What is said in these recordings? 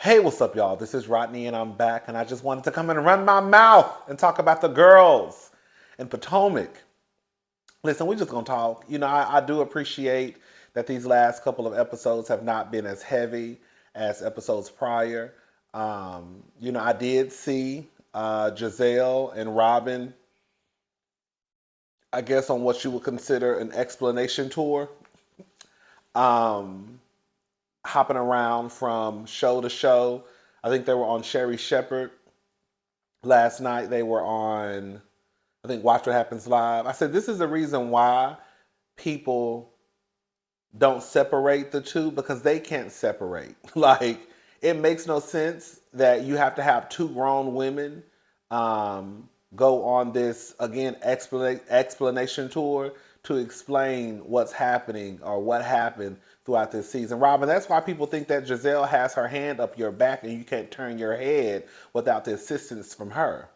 Hey, what's up, y'all? This is Rodney, and I'm back, and I just wanted to come and run my mouth and talk about the girls in Potomac. Listen, we're just gonna talk. I do appreciate that these last couple of episodes have not been as heavy as episodes prior. I did see Giselle and Robin, I guess, on what you would consider an explanation tour, um, hopping around from show to show. I think they were on Sherry Shepherd last night. They were on, I think, Watch What Happens Live. I said, this is the reason why people don't separate the two, because they can't separate. Like, it makes no sense that you have to have two grown women go on this, again, explanation tour to explain what's happening or what happened throughout this season. Robin, that's why people think that Giselle has her hand up your back and you can't turn your head without the assistance from her.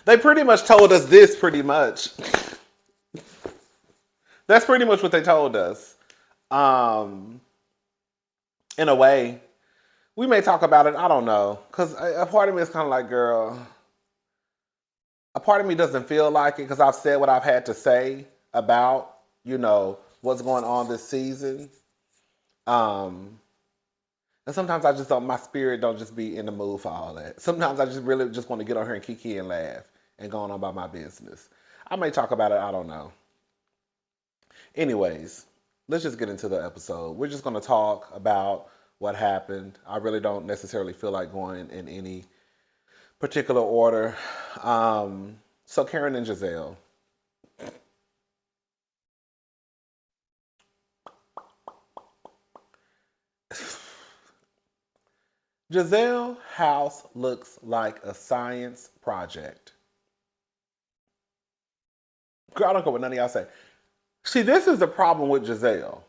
They pretty much told us this, pretty much. That's pretty much what they told us. Um, in a way, we may talk about it. I don't know, because a part of me is kind of like, girl. A part of me doesn't feel like it because I've said what I've had to say about what's going on this season. Um, and sometimes I just don't. My spirit don't just be in the mood for all that. Sometimes I just really just want to get on here and kiki and laugh and go on about my business. I may talk about it. I don't know. Anyways, let's just get into the episode. We're just going to talk about what happened. I really don't necessarily feel like going in any particular order. So Karen and Giselle. Giselle house looks like a science project. Girl, I don't care what none of y'all say. See, this is the problem with Giselle.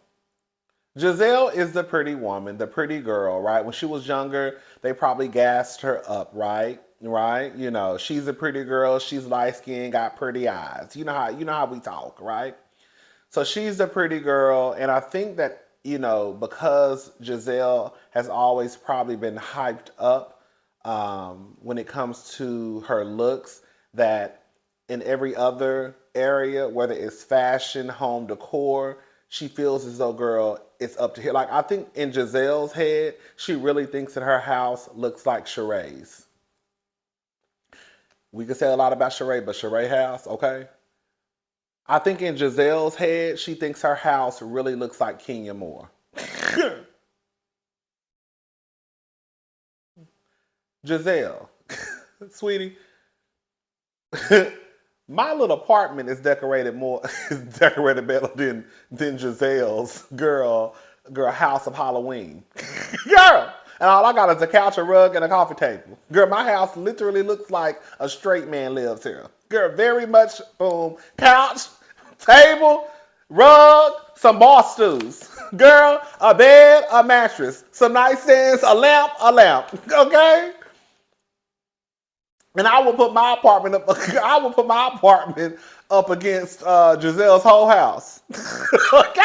Giselle is the pretty woman, the pretty girl, right? When she was younger, they probably gassed her up, right? Right? She's a pretty girl. She's light skinned, got pretty eyes. You know how we talk, right? So she's the pretty girl, and I think that because Giselle has always probably been hyped up when it comes to her looks, that in every other area, whether it's fashion, home decor, she feels as though, girl, it's up to here. Like, I think in Giselle's head, she really thinks that her house looks like Sheree's. We could say a lot about Sheree, but Sheree house, okay? I think in Giselle's head, she thinks her house really looks like Kenya Moore. Giselle, sweetie, my little apartment is decorated more is decorated better than Giselle's girl house of Halloween. Girl. And all I got is a couch, a rug, and a coffee table. Girl, my house literally looks like a straight man lives here. Girl, very much, boom, couch, table, rug, some bar stools. Girl, a bed, a mattress, some nightstands, a lamp. Okay? And I will put my apartment up. I will put my apartment up against Giselle's whole house. Okay?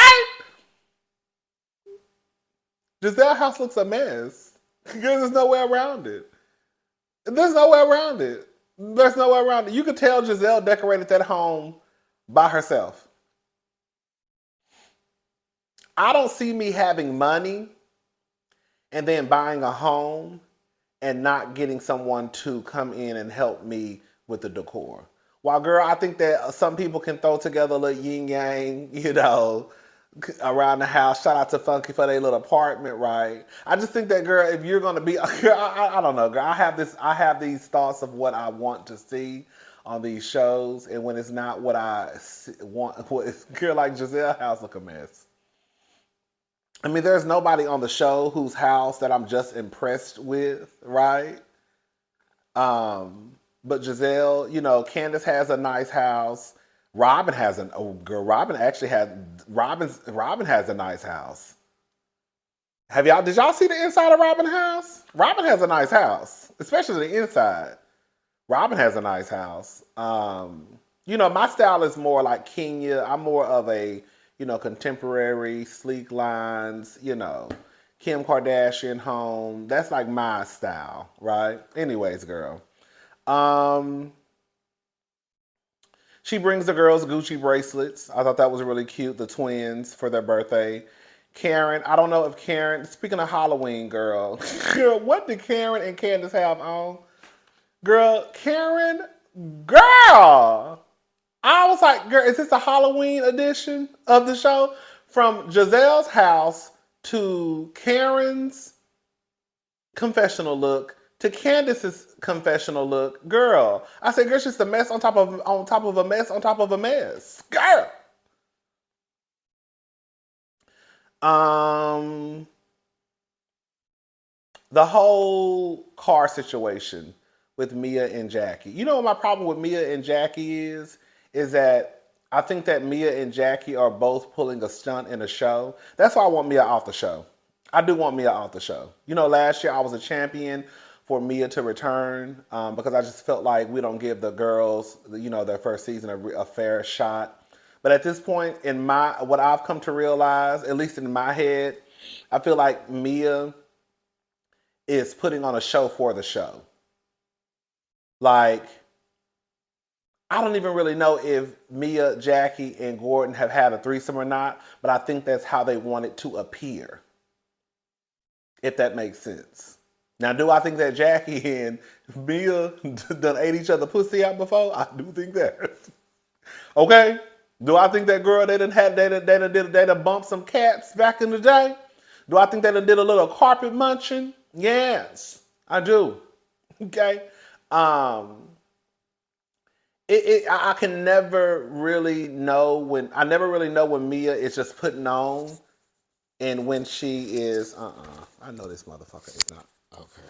Giselle's house looks a mess. There's no way around it. There's no way around it. There's no way around it. You could tell Giselle decorated that home by herself. I don't see me having money and then buying a home and not getting someone to come in and help me with the decor. While, girl, I think that some people can throw together a little yin yang, around the house. Shout out to Funky for their little apartment, right? I just think that, girl, if you're gonna be, girl, I don't know, girl. I have these thoughts of what I want to see on these shows, and when it's not what I want, girl, like Giselle house look a mess. I mean, there's nobody on the show whose house that I'm just impressed with, right? But Giselle, Candace has a nice house. Robin has an oh girl. Robin has a nice house. Did y'all see the inside of Robin's house? Robin has a nice house, especially the inside. Robin has a nice house. My style is more like Kenya. I'm more of a contemporary, sleek lines, Kim Kardashian home. That's like my style, right? Anyways, girl. Um, she brings the girls Gucci bracelets. I thought that was really cute. The twins for their birthday. Karen, I don't know if Karen, speaking of Halloween, girl, girl, what did Karen and Candace have on? Girl, Karen, girl. I was like, girl, is this a Halloween edition of the show? From Giselle's house to Karen's confessional look to Candace's confessional look. Girl, I said, girl, it's just a mess on top of a mess on top of a mess. Girl. Um, the whole car situation with Mia and Jackie. You know what my problem with Mia and Jackie is? Is that I think that Mia and Jackie are both pulling a stunt in a show. That's why I want Mia off the show. I do want Mia off the show. Last year I was a champion for Mia to return because I just felt like we don't give the girls, their first season a fair shot. But at this point, what I've come to realize, at least in my head, I feel like Mia is putting on a show for the show. Like, I don't even really know if Mia, Jackie, and Gordon have had a threesome or not, but I think that's how they want it to appear. If that makes sense. Now, do I think that Jackie and Mia done ate each other pussy out before? I do think that. Okay? Do I think that girl, they done bumped some cats back in the day? Do I think they done did a little carpet munching? Yes, I do. Okay? I can never really know when Mia is just putting on and when she is I know this motherfucker is not okay.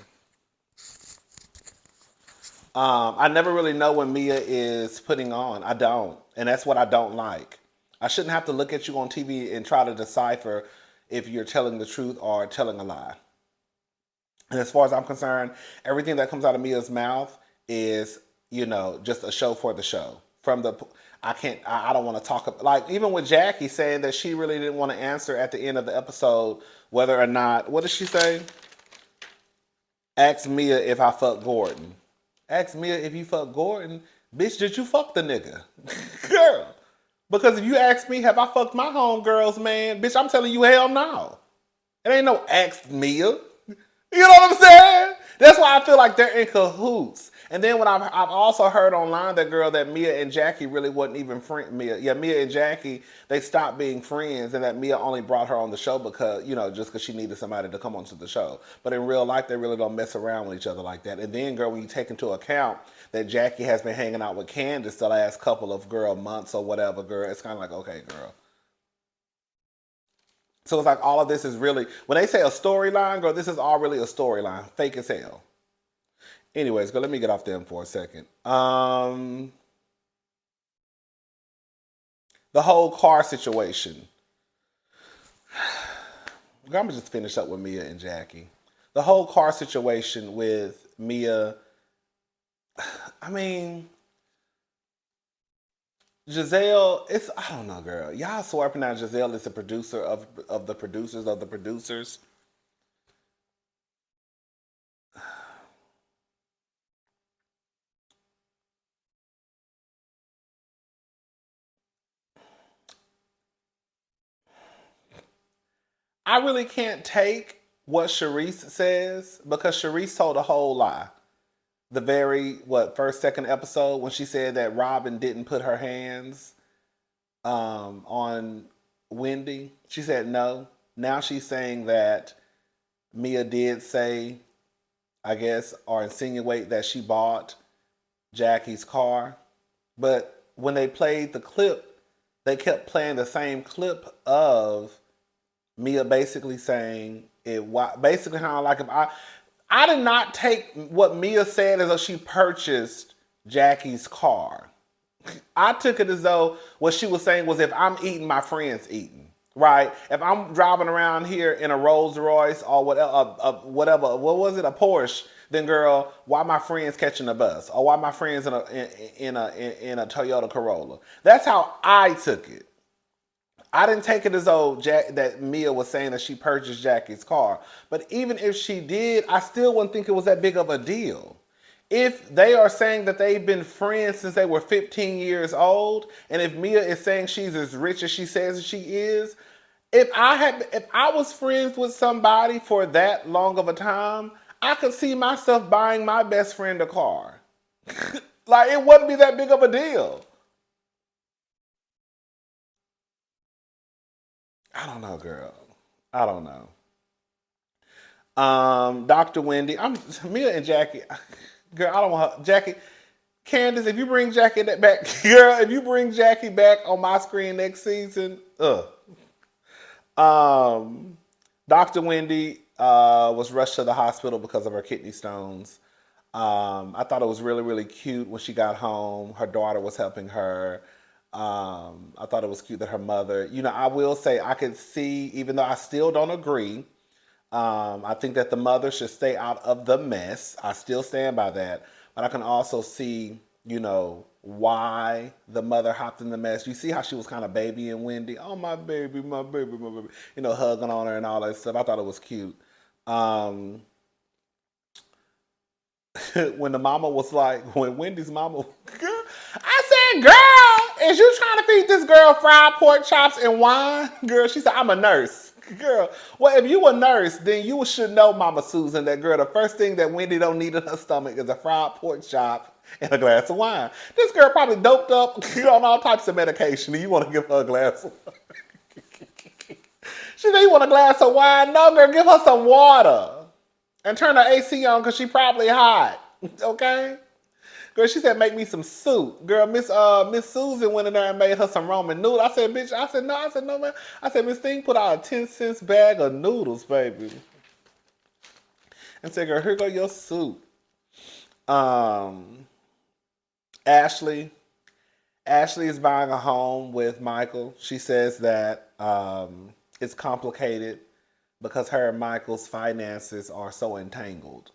I never really know when Mia is putting on. I don't. And that's what I don't like. I shouldn't have to look at you on TV and try to decipher if you're telling the truth or telling a lie. And as far as I'm concerned, everything that comes out of Mia's mouth is, just a show for the show. I don't want to talk, like, even with Jackie saying that she really didn't want to answer at the end of the episode whether or not, what did she say? Ask Mia if I fuck Gordon. Ask Mia if you fuck Gordon. Bitch, did you fuck the nigga? Girl. Because if you ask me, have I fucked my homegirls, man? Bitch, I'm telling you, hell no. It ain't no ask Mia. You know what I'm saying? That's why I feel like they're in cahoots. And then when I've also heard online that Mia and Jackie really wasn't even friend. Mia and Jackie, they stopped being friends, and that Mia only brought her on the show because, just because she needed somebody to come onto the show. But in real life, they really don't mess around with each other like that. And then, girl, when you take into account that Jackie has been hanging out with Candace the last couple of months or whatever, girl, it's kind of like, okay, girl. So it's like all of this is really, when they say a storyline, girl, this is all really a storyline. Fake as hell. Anyways, girl, let me get off them for a second. The whole car situation. Girl, I'm gonna just finish up with Mia and Jackie. The whole car situation with Mia. I mean, Giselle, I don't know, girl. Y'all swear up and down Giselle is the producer of the producers of the producers. I really can't take what Sharice says because Sharice told a whole lie. The very, second episode when she said that Robin didn't put her hands on Wendy. She said no. Now she's saying that Mia did say, I guess, or insinuate that she bought Jackie's car. But when they played the clip, they kept playing the same clip of Mia basically saying it. Basically, how like if I did not take what Mia said as though she purchased Jackie's car. I took it as though what she was saying was if I'm eating, my friend's eating. Right? If I'm driving around here in a Rolls Royce or whatever, what was it, a Porsche? Then, girl, why my friends catching a bus or why my friends in a Toyota Corolla? That's how I took it. I didn't take it as though that Mia was saying that she purchased Jackie's car. But even if she did, I still wouldn't think it was that big of a deal. If they are saying that they've been friends since they were 15 years old, and if Mia is saying she's as rich as she says she is, if I was friends with somebody for that long of a time, I could see myself buying my best friend a car. Like it wouldn't be that big of a deal. I don't know, girl. I don't know. Dr. Wendy, I'm Mia and Jackie. Girl, I don't want her. Jackie, Candace, if you bring Jackie back, girl, if you bring Jackie back on my screen next season, Um, Dr. Wendy was rushed to the hospital because of her kidney stones. I thought it was really, really cute when she got home. Her daughter was helping her. I thought it was cute that her mother, I will say I could see, even though I still don't agree, I think that the mother should stay out of the mess. I still stand by that. But I can also see, why the mother hopped in the mess. You see how she was kind of babying Wendy. Oh, my baby, my baby, my baby. Hugging on her and all that stuff. I thought it was cute. Um, when Wendy's mama, I said, girl, is you trying to feed this girl fried pork chops and wine? Girl, she said, I'm a nurse. Girl, well, if you a nurse, then you should know, Mama Susan, that girl, the first thing that Wendy don't need in her stomach is a fried pork chop and a glass of wine. This girl probably doped up on all types of medication, and you want to give her a glass of wine. She said, you want a glass of wine? No, girl, give her some water. And turn her AC on because she probably hot. Okay? Girl, she said, make me some soup. Girl, Miss Susan went in there and made her some ramen noodles. I said, bitch, I said, no, man. I said, Miss Thing put out a 10 cents bag of noodles, baby. And said, girl, here go your soup. Um, Ashley. Ashley is buying a home with Michael. She says that it's complicated because her and Michael's finances are so entangled.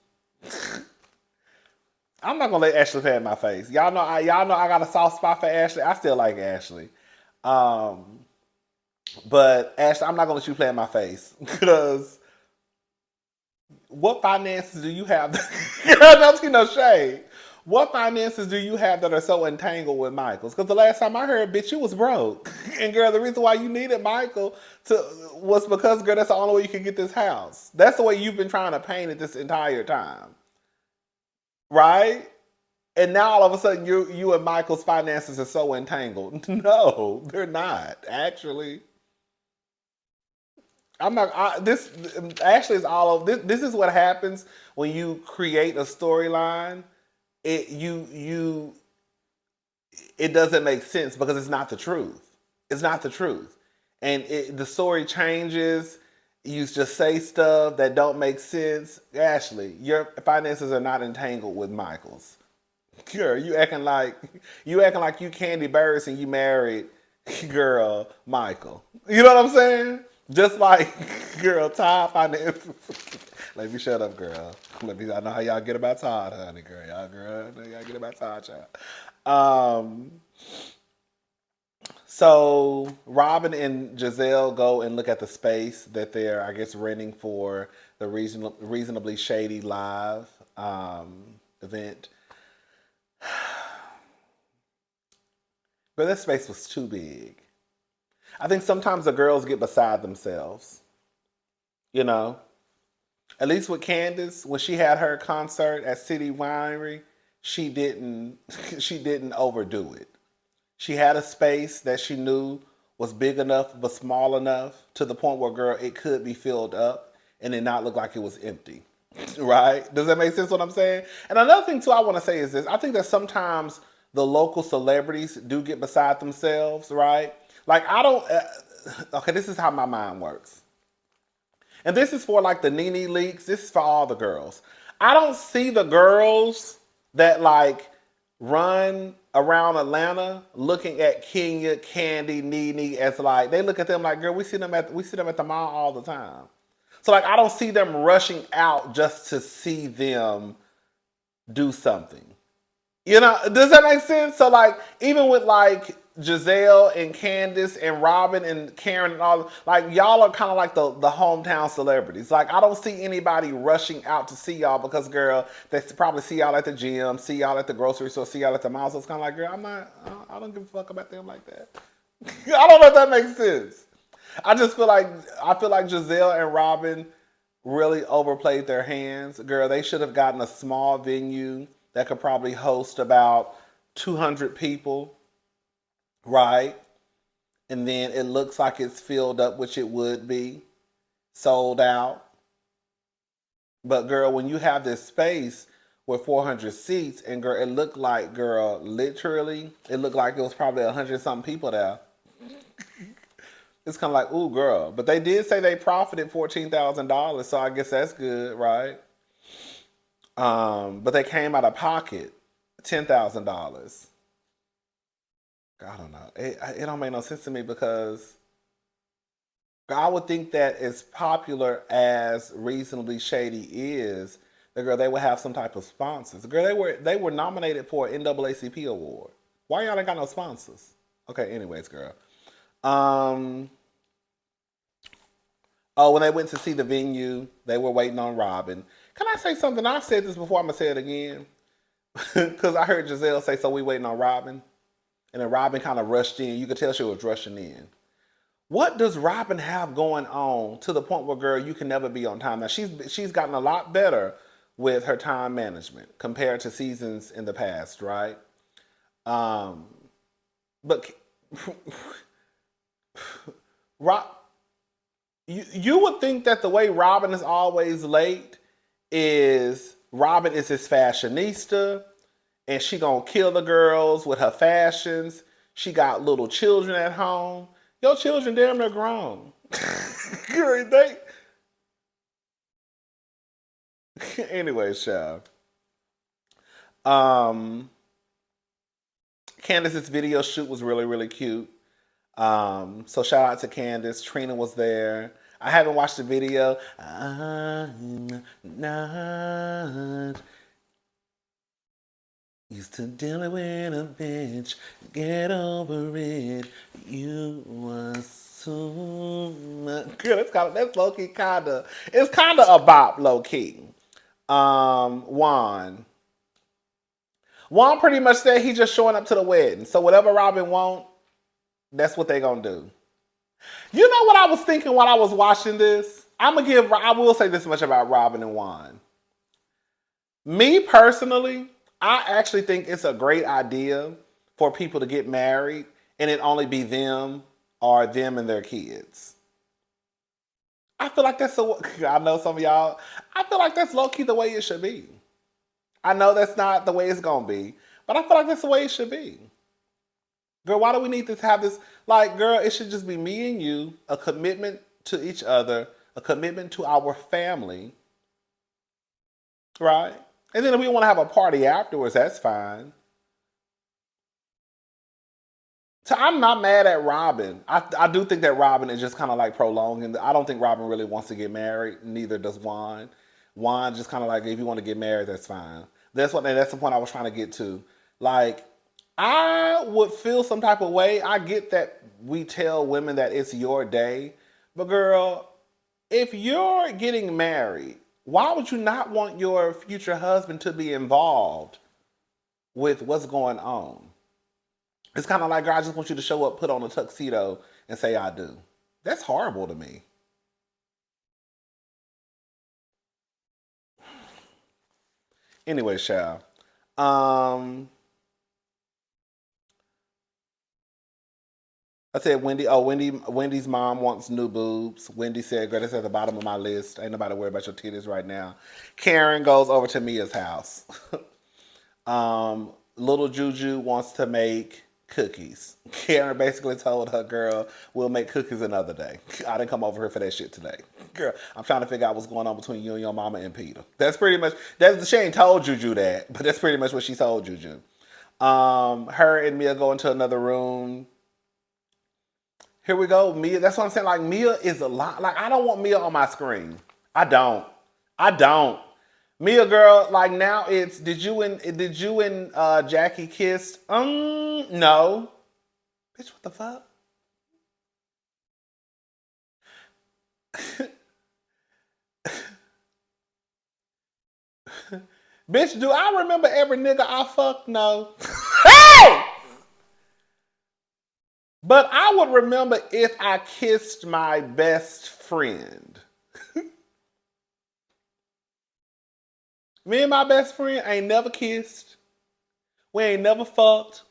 I'm not gonna let Ashley play in my face. Y'all know I got a soft spot for Ashley. I still like Ashley. Um, but Ashley, I'm not gonna let you play in my face. Because what finances do you have? Don't see no shade. What finances do you have that are so entangled with Michael's? Because the last time I heard, bitch, you was broke. And girl, the reason why you needed Michael was because, girl, that's the only way you could get this house. That's the way you've been trying to paint it this entire time. Right? And now all of a sudden you and Michael's finances are so entangled. No, they're not. Actually. I'm not. This actually is all of this. This is what happens when you create a storyline. It you it doesn't make sense because it's not the truth. It's not the truth, and the story changes. You just say stuff that don't make sense. Ashley, your finances are not entangled with Michael's. Girl, you acting like you Candy Burris and you married girl Michael. You know what I'm saying? Just like girl Todd finances. Let me shut up, girl. I know how y'all get about Todd, honey, girl. I know y'all get about Todd, child. Um, so Robin and Giselle go and look at the space that they're, I guess, renting for the reasonably shady live event. But that space was too big. I think sometimes the girls get beside themselves. You know, at least with Candace, when she had her concert at City Winery, she didn't she didn't overdo it. She had a space that she knew was big enough but small enough to the point where, girl, it could be filled up and it not look like it was empty. Right? Does that make sense what I'm saying? And another thing too I want to say is this. I think that sometimes the local celebrities do get beside themselves, right? Like I don't okay, this is how my mind works. And this is for like the Nene leaks. This is for all the girls. I don't see the girls that like run around Atlanta looking at Kenya, Candy, Nene as like they look at them like, girl, we see them at the mall all the time. So like I don't see them rushing out just to see them do something. You know, does that make sense? So like even with like Giselle and Candace and Robin and Karen and all, like y'all are kind of like the hometown celebrities. Like I don't see anybody rushing out to see y'all because girl, they probably see y'all at the gym, see y'all at the grocery store, see y'all at the mall. So it's kind of like girl, I don't give a fuck about them like that. I don't know if that makes sense. I feel like Giselle and Robin really overplayed their hands. Girl, they should have gotten a small venue that could probably host about 200 people, right? And then it looks like it's filled up, which it would be sold out. But girl, when you have this space with 400 seats, and girl, it looked like girl, literally, it looked like it was probably 100 something people there. It's kind of like, ooh, girl. But they did say they profited $14,000, so I guess that's good, right? But they came out of pocket $10,000. I don't know. It don't make no sense to me because I would think that as popular as Reasonably Shady is, the girl they would have some type of sponsors. Girl, they were nominated for an NAACP award. Why y'all ain't got no sponsors? Okay, anyways, girl. Oh, when they went to see the venue, they were waiting on Robin. Can I say something? I've said this before. I'm gonna say it again because I heard Giselle say, "So we waiting on Robin," and then Robin kind of rushed in. You could tell she was rushing in. What does Robin have going on to the point where, girl, you can never be on time? Now she's gotten a lot better with her time management compared to seasons in the past, right? Um, but Rob, you would think that the way Robin is always late is Robin is his fashionista and she gonna kill the girls with her fashions. She got little children at home. Your children damn near grown. they Anyways, child. Um Candace's video shoot was really, really cute. So shout out to Candace. Trina was there. I haven't watched the video. I'm not used to dealing with a bitch. Get over it. You are so much. Girl, that's low key kinda. It's kinda a bop, low key. Juan. Juan pretty much said he just showing up to the wedding. So whatever Robin want, that's what they gonna do. You know what I was thinking while I was watching this? I will say this much about Robin and Juan. Me personally, I actually think it's a great idea for people to get married and it only be them or them and their kids. I feel like I know some of y'all, I feel like that's low key the way it should be. I know that's not the way it's gonna be, but I feel like that's the way it should be. Girl, why do we need to have this? Like, girl, it should just be me and you, a commitment to each other, a commitment to our family, right? And then if we want to have a party afterwards, that's fine. So I'm not mad at Robin. I do think that Robin is just kind of like prolonging. I don't think Robin really wants to get married. Neither does Juan. Juan just kind of like, if you want to get married, that's fine. That's the point I was trying to get to. Like, I would feel some type of way. I get that we tell women that it's your day. But girl, if you're getting married, why would you not want your future husband to be involved with what's going on? It's kind of like, girl, I just want you to show up, put on a tuxedo, and say I do. That's horrible to me. Anyway, Shal. I said Wendy's mom wants new boobs. Wendy said, girl, that's at the bottom of my list. Ain't nobody worried about your titties right now. Karen goes over to Mia's house. Little Juju wants to make cookies. Karen basically told her, girl, we'll make cookies another day. I didn't come over here for that shit today. Girl, I'm trying to figure out what's going on between you and your mama and Peter. That's pretty much, she ain't told Juju that, but that's pretty much what she told Juju. Her and Mia go into another room. Here we go, Mia. That's what I'm saying. Like, Mia is a lot. Like, I don't want Mia on my screen. I don't. Mia, girl, like now it's did you and Jackie kissed? No. Bitch, what the fuck? Bitch, do I remember every nigga I fucked? No. Hey! But I would remember if I kissed my best friend. Me and my best friend ain't never kissed. We ain't never fucked.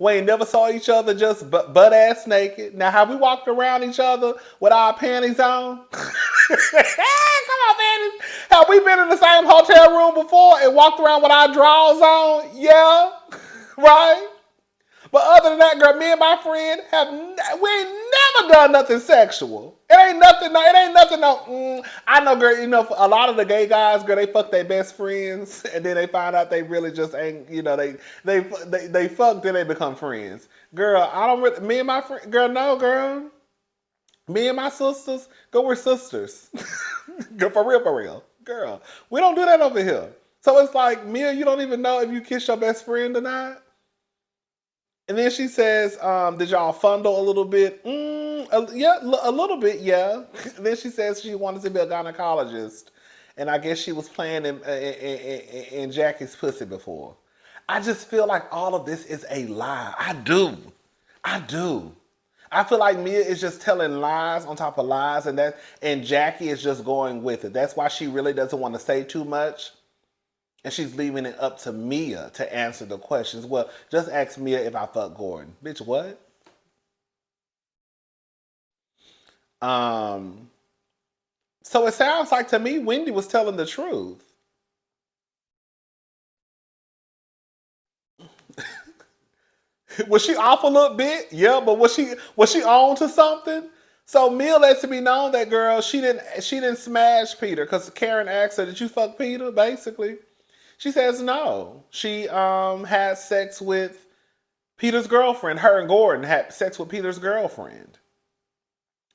We ain't never saw each other just butt ass naked. Now, have we walked around each other with our panties on? Come on, panties. Have we been in the same hotel room before and walked around with our drawers on? Yeah, right? But other than that, girl, me and my friend we ain't never done nothing sexual. It ain't nothing. No, it ain't nothing. No, I know, girl. You know, a lot of the gay guys, girl, they fuck their best friends, and then they find out they really just ain't. You know, they fuck, then they become friends. Girl, I don't. Really, me and my friend, girl, no, girl. Me and my sisters, girl, we're sisters. Girl, for real, girl. We don't do that over here. So it's like, Mia, you don't even know if you kiss your best friend or not. And then she says, did y'all fondle a little bit? Yeah, a little bit, yeah. And then she says she wanted to be a gynecologist. And I guess she was playing in Jackie's pussy before. I just feel like all of this is a lie. I do. I feel like Mia is just telling lies on top of lies, and Jackie is just going with it. That's why she really doesn't want to say too much. And she's leaving it up to Mia to answer the questions. Well, just ask Mia if I fuck Gordon. Bitch, what? So it sounds like to me Wendy was telling the truth. Was she off a little bit? Yeah, but was she on to something? So Mia lets it be known that girl, she didn't smash Peter because Karen asked her, did you fuck Peter? Basically. She says no. She had sex with Peter's girlfriend. Her and Gordon had sex with Peter's girlfriend.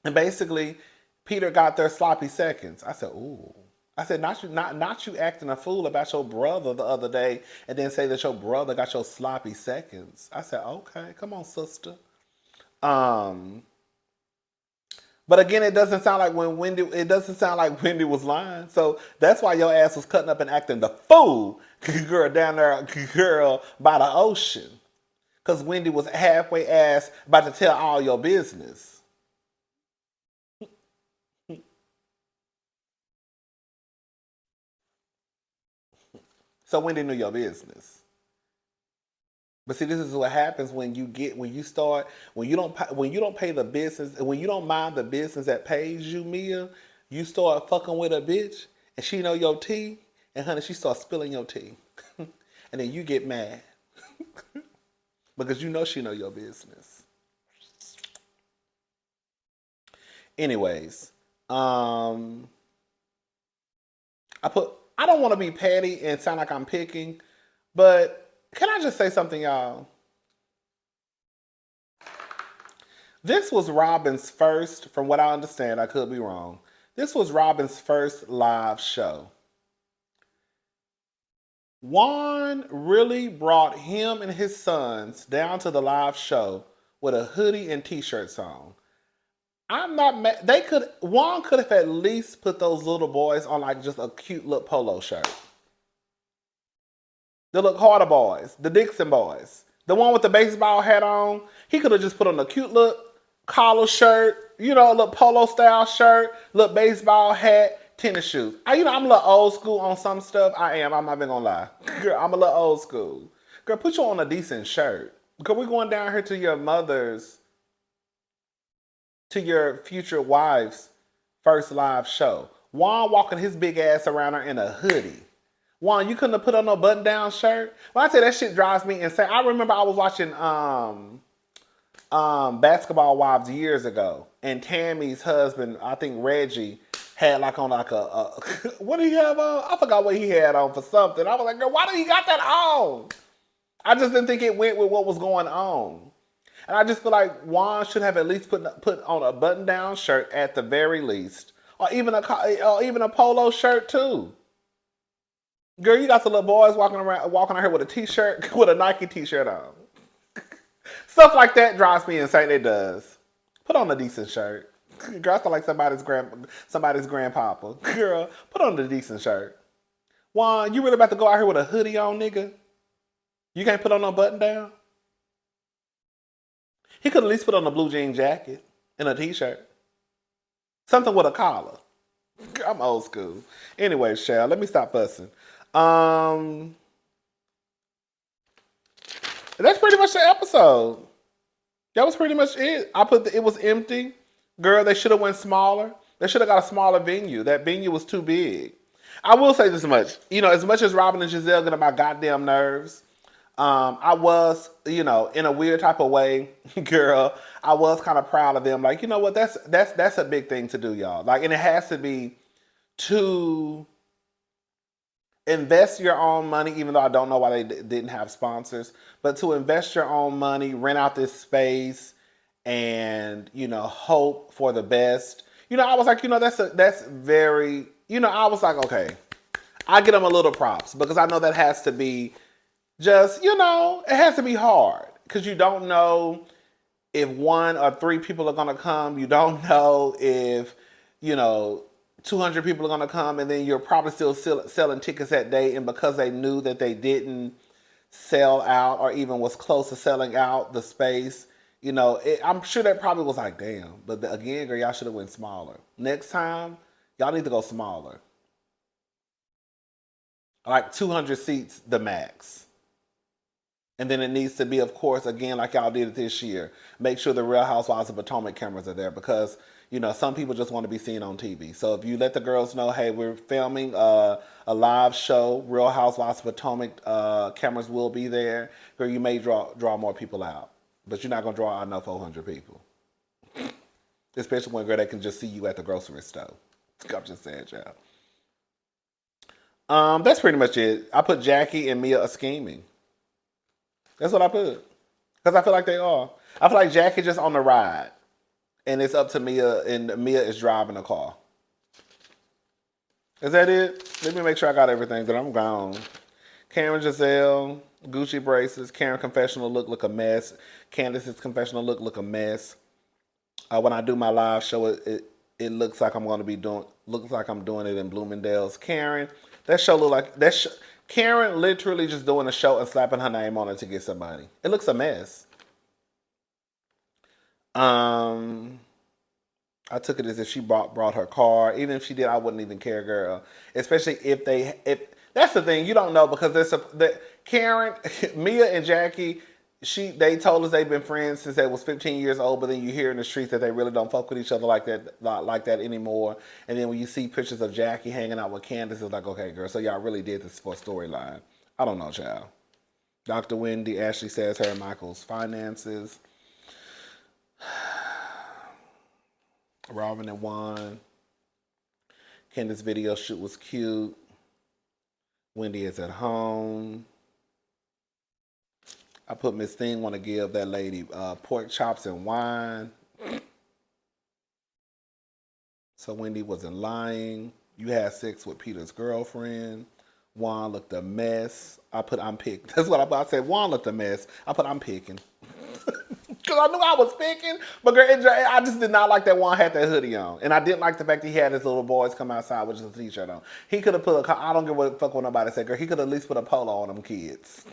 And basically, Peter got their sloppy seconds. I said, ooh. I said, not you acting a fool about your brother the other day and then say that your brother got your sloppy seconds. I said, okay, come on, sister. But again, it doesn't sound like Wendy was lying. So that's why your ass was cutting up and acting the fool, girl, down there, girl, by the ocean. Because Wendy was halfway ass about to tell all your business. So Wendy knew your business. But see, this is what happens when you don't pay the business, when you don't mind the business that pays you, Mia, you start fucking with a bitch and she know your tea, and honey, she starts spilling your tea. And then you get mad. Because you know she know your business. Anyways, I don't want to be petty and sound like I'm picking, but can I just say something, y'all? This was Robin's first, from what I understand, I could be wrong. This was Robin's first live show. Juan really brought him and his sons down to the live show with a hoodie and t-shirts on. I'm not mad. Juan could have at least put those little boys on like just a cute little polo shirt. The look harder boys, the Dixon boys, the one with the baseball hat on. He could have just put on a cute little collar shirt, a little polo style shirt, little baseball hat, tennis shoes. I'm a little old school on some stuff. I am. I'm not even gonna lie. Girl, I'm a little old school. Girl, put you on a decent shirt. Because we're going down here to your mother's, to your future wife's first live show. Juan walking his big ass around her in a hoodie. Juan, you couldn't have put on no button-down shirt? When I say that shit drives me insane. I remember I was watching Basketball Wives years ago, and Tammy's husband, I think Reggie, had like on like a what did he have on? I forgot what he had on for something. I was like, girl, why do you got that on? I just didn't think it went with what was going on. And I just feel like Juan should have at least put on a button-down shirt at the very least, or even a polo shirt too. Girl, you got the little boys walking out here with a t-shirt, with a Nike t-shirt on. Stuff like that drives me insane. It does. Put on a decent shirt. Girl, I feel like somebody's grandpapa. Girl, put on a decent shirt. Juan, you really about to go out here with a hoodie on, nigga? You can't put on no button down? He could at least put on a blue jean jacket and a t-shirt. Something with a collar. I'm old school. Anyway, Shell, let me stop fussing. Um, that's pretty much the episode. That was pretty much it. It was empty. Girl, they should have went smaller. They should have got a smaller venue. That venue was too big. I will say this much. As much as Robin and Giselle get on my goddamn nerves, I was, in a weird type of way, girl, I was kind of proud of them. Like, you know what? That's a big thing to do, y'all. Like, and it has to be to invest your own money, even though I don't know why they didn't have sponsors, but to invest your own money, rent out this space, and hope for the best. I was like, that's very, I was like, okay, I get them a little props because I know that has to be just, it has to be hard because you don't know if 1 or 3 people are gonna come. You don't know if 200 people are going to come, and then you're probably still selling tickets that day. And because they knew that they didn't sell out or even was close to selling out the space, I'm sure that probably was like, damn. But again, girl, y'all should have went smaller. Next time, y'all need to go smaller. Like 200 seats, the max. And then it needs to be, of course, again, like y'all did it this year. Make sure the Real Housewives of Potomac cameras are there because some people just want to be seen on TV. So if you let the girls know, hey, we're filming a live show, Real Housewives of Potomac cameras will be there, girl, you may draw more people out. But you're not going to draw out no 400 people. Especially when, girl, they can just see you at the grocery store. I'm just saying, child. That's pretty much it. I put Jackie and Mia a scheming. That's what I put. Because I feel like they are. I feel like Jackie just on the ride. And it's up to Mia, and Mia is driving the car. Is that it? Let me make sure I got everything, then I'm gone. Karen Giselle, Gucci bracelets. Karen confessional look a mess. Candace's confessional look a mess. When I do my live show, it looks like I'm doing it in Bloomingdale's. Karen, that show look like Karen literally just doing a show and slapping her name on it to get somebody. It looks a mess. I took it as if she brought her car. Even if she did, I wouldn't even care, girl. Especially if that's the thing, you don't know because Karen, Mia and Jackie, they told us they've been friends since they was 15 years old, but then you hear in the streets that they really don't fuck with each other like that anymore. And then when you see pictures of Jackie hanging out with Candace, it's like, okay, girl, so y'all really did this for a storyline. I don't know, child. Dr. Wendy, Ashley says her and Michael's finances. Robin and Juan. Candace's video shoot was cute. Wendy is at home. I put Miss Thing want to give that lady pork chops and wine. So Wendy wasn't lying. You had sex with Peter's girlfriend. Juan looked a mess. I put I'm picking. That's what I said. Juan looked a mess. I put I'm picking. Because I knew I was picking. But girl, I just did not like that Juan had that hoodie on. And I didn't like the fact that he had his little boys come outside with just a t-shirt on. He could have put I don't give a fuck what nobody said, girl. He could have at least put a polo on them kids.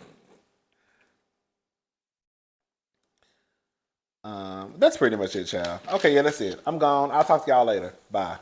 That's pretty much it, child. Okay, yeah, that's it. I'm gone. I'll talk to y'all later. Bye.